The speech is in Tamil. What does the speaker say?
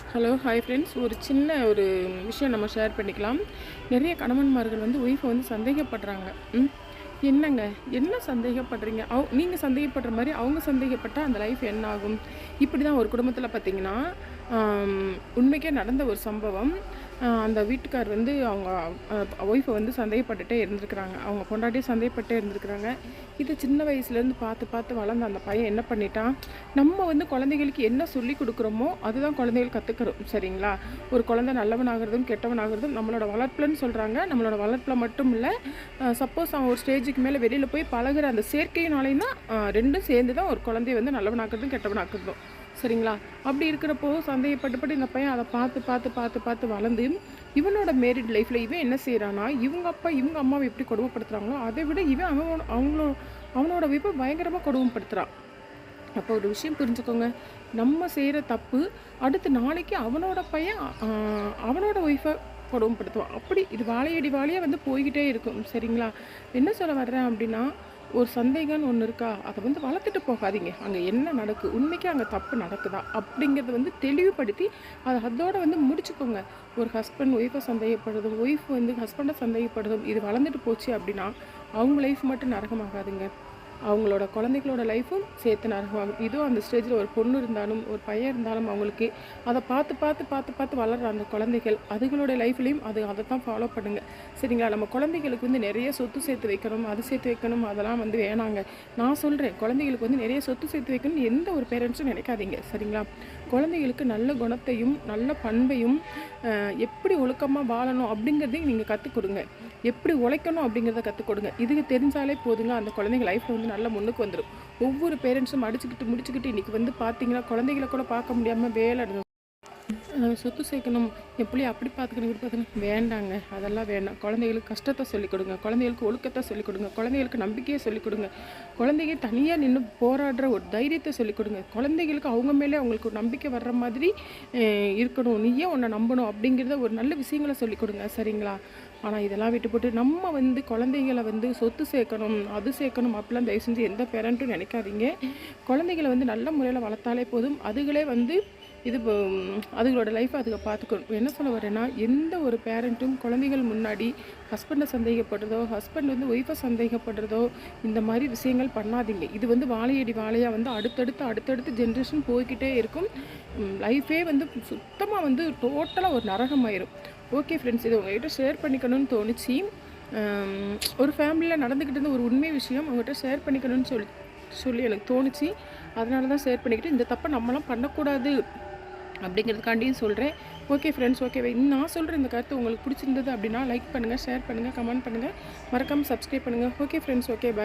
ஹலோ ஹாய் ஃப்ரெண்ட்ஸ், ஒரு சின்ன விஷயம் நம்ம ஷேர் பண்ணிக்கலாம். நிறைய கணவன்மார்கள் ஒய்ஃபை சந்தேகப்படுறாங்க. என்னங்க, என்ன சந்தேகப்படுறீங்க? நீங்கள் சந்தேகப்படுற மாதிரி அவங்க சந்தேகப்பட்டால் அந்த லைஃப் என்ன ஆகும்? இப்படி தான் ஒரு குடும்பத்தில் பார்த்தீங்கன்னா, உண்மைக்கே நடந்த ஒரு சம்பவம். அந்த வீட்டுக்கார் அவங்க ஒய்ஃபை சந்தேகப்பட்டுட்டே இருந்திருக்கிறாங்க. அவங்க பொண்டாட்டியே சந்தேகப்பட்டே இருந்திருக்கிறாங்க. இது சின்ன வயசுலேருந்து பார்த்து பார்த்து வளர்ந்த அந்த பையன் என்ன பண்ணிட்டான், நம்ம குழந்தைகளுக்கு என்ன சொல்லி கொடுக்குறோமோ அதுதான் குழந்தைகள் கற்றுக்கிறோம். சரிங்களா? ஒரு குழந்தை நல்லவனாகிறதும் கெட்டவனாகிறதும் நம்மளோட வளர்ப்புலன்னு சொல்கிறாங்க. நம்மளோட வளர்ப்பில் மட்டும் இல்லை, சப்போஸ் அவன் ஒரு ஸ்டேஜுக்கு மேலே வெளியில் போய் பழகிற அந்த சேர்க்கையினாலையும் தான் ரெண்டும் சேர்ந்து தான் ஒரு குழந்தைய நல்லவனாக்கிறதும் கெட்டவனாக்கிறதும். சரிங்களா? அப்படி இருக்கிறப்போ சந்தேகப்பட்டுப்பட்டு இந்த பையன் அதை பார்த்து பார்த்து பார்த்து பார்த்து வளர்ந்து இவனோட மேரிட் லைஃப்பில் இவன் என்ன செய்கிறான்னா, இவங்க அப்பா இவங்க அம்மாவை எப்படி கொடுமைப்படுத்துகிறாங்களோ அதை விட இவன் அவனோட வைப்பை பயங்கரமாக கொடுமைப்படுத்துகிறான். அப்போ ஒரு விஷயம் புரிஞ்சுக்கோங்க, நம்ம செய்கிற தப்பு அடுத்து நாளைக்கு அவனோட பையன் அவனோட ஒய்ஃபை கொடுமைப்படுத்துவான். அப்படி இது வாழையடி வாழையாக போய்கிட்டே இருக்கும். சரிங்களா? என்ன சொல்ல வர்றேன் அப்படின்னா, ஒரு சந்தேகம்னு ஒன்று இருக்கா, அதை வளர்த்துட்டு போகாதீங்க. அங்கே என்ன நடக்குது, உண்மைக்கே அங்கே தப்பு நடக்குதா அப்படிங்கிறத தெளிவுபடுத்தி அதை அதோட முடிச்சுக்கோங்க. ஒரு ஹஸ்பண்ட் ஒய்ஃபை சந்தேகப்படுறதும், ஒய்ஃப் ஹஸ்பண்டை சந்தேகப்படுறதும் இது வளர்ந்துட்டு போச்சு அப்படின்னா அவங்க லைஃப் மட்டும் நரகமாகாதுங்க, அவங்களோட குழந்தைகளோட லைஃப்பும் சேர்த்து நரகமாகும். இதுவும் அந்த ஸ்டேஜில் ஒரு பொண்ணு இருந்தாலும் ஒரு பையன் இருந்தாலும் அவங்களுக்கு அதை பார்த்து பார்த்து பார்த்து பார்த்து வளர்கிற அந்த குழந்தைகள் அதுகளோட லைஃப்லேயும் அதை தான் ஃபாலோ பண்ணுங்கள். சரிங்களா? நம்ம குழந்தைகளுக்கு நிறைய சொத்து சேர்த்து வைக்கணும், அது சேர்த்து வைக்கணும், அதெல்லாம் வேணாங்க. நான் சொல்கிறேன், குழந்தைகளுக்கு நிறைய சொத்து சேர்த்து வைக்கணும்னு எந்த ஒரு பேரண்ட்ஸும் நினைக்காதீங்க. சரிங்களா? குழந்தைகளுக்கு நல்ல குணத்தையும் நல்ல பண்பையும் எப்படி ஒழுக்கமாக வாழணும் அப்படிங்கிறதையும் நீங்கள் கற்றுக் கொடுங்க. எப்படி உழைக்கணும் அப்படிங்கிறத கற்றுக் கொடுங்க. இதுக்கு தெரிஞ்சாலே போதுங்க, அந்த குழந்தைங்க லைஃப்பில் நல்லா முன்னுக்கு வந்துடும். ஒவ்வொரு பேரண்ட்ஸும் முடிச்சுக்கிட்டு இன்றைக்கி பார்த்தீங்கன்னா குழந்தைகளை கூட பார்க்க முடியாமல் வேலை சொத்து சேர்க்கணும், எப்படி அப்படி பார்த்துக்கணும் இப்படி பார்த்துக்கணும், வேண்டாங்க. அதெல்லாம் வேண்டாம். குழந்தைகளுக்கு கஷ்டத்தை சொல்லிக் கொடுங்க, குழந்தைகளுக்கு ஒழுக்கத்தை சொல்லிக் கொடுங்க, குழந்தைகளுக்கு நம்பிக்கையை சொல்லிக் கொடுங்க, குழந்தைங்க தனியாக நின்று போராடுற ஒரு தைரியத்தை சொல்லிக் கொடுங்க. குழந்தைகளுக்கு அவங்க மேலே அவங்களுக்கு ஒரு நம்பிக்கை வர்ற மாதிரி இருக்கணும், நீயே உன்னை நம்பணும் அப்படிங்கிறத ஒரு நல்ல விஷயங்களை சொல்லிக் கொடுங்க. சரிங்களா? ஆனால் இதெல்லாம் விட்டு போட்டு நம்ம குழந்தைகளை சொத்து சேர்க்கணும், அது சேர்க்கணும் அப்படிலாம் தயவு செஞ்சு எந்த பேரண்ட்டும் நினைக்காதீங்க. குழந்தைகளை நல்ல முறையில் வளர்த்தாலே போதும். அதுகளே இது அதுகளோட லைஃப்பை அதுங்க பார்த்துக்கணும். என்ன சொல்ல வரேன்னா, எந்த ஒரு பேரண்ட்டும் குழந்தைகள் முன்னாடி ஹஸ்பண்டை சந்தேகப்படுறதோ, ஹஸ்பண்ட் ஒய்ஃபை சந்தேகப்படுறதோ, இந்த மாதிரி விஷயங்கள் பண்ணாதீங்க. இது வாழையடி வாழையாக அடுத்தடுத்து ஜென்ரேஷன் போய்கிட்டே இருக்கும். லைஃபே சுத்தமாக டோட்டலாக ஒரு நரகமாயிரும். ஓகே ஃப்ரெண்ட்ஸ், இது உங்கள்கிட்ட ஷேர் பண்ணிக்கணும்னு தோணுச்சு. ஒரு ஃபேமிலியில் நடந்துக்கிட்டு இருந்த ஒரு உண்மை விஷயம் உங்கள்கிட்ட ஷேர் பண்ணிக்கணும்னு சொல்லி எனக்கு தோணுச்சு. அதனால தான் ஷேர் பண்ணிக்கிட்டு இந்த தப்பை நம்மளாம் பண்ணக்கூடாது அப்படிங்கிறதுக்காண்டியும் சொல்கிறேன். Okay friends, okay. நான் சொல்கிற இந்த கருத்து உங்களுக்கு பிடிச்சிருந்தது அப்படின்னா லைக் பண்ணுங்கள், ஷேர் பண்ணுங்கள், கமெண்ட் பண்ணுங்கள், மறக்காமல் சப்ஸ்கிரைப் பண்ணுங்கள். ஓகே ஃப்ரெண்ட்ஸ், ஓகே, பாய்.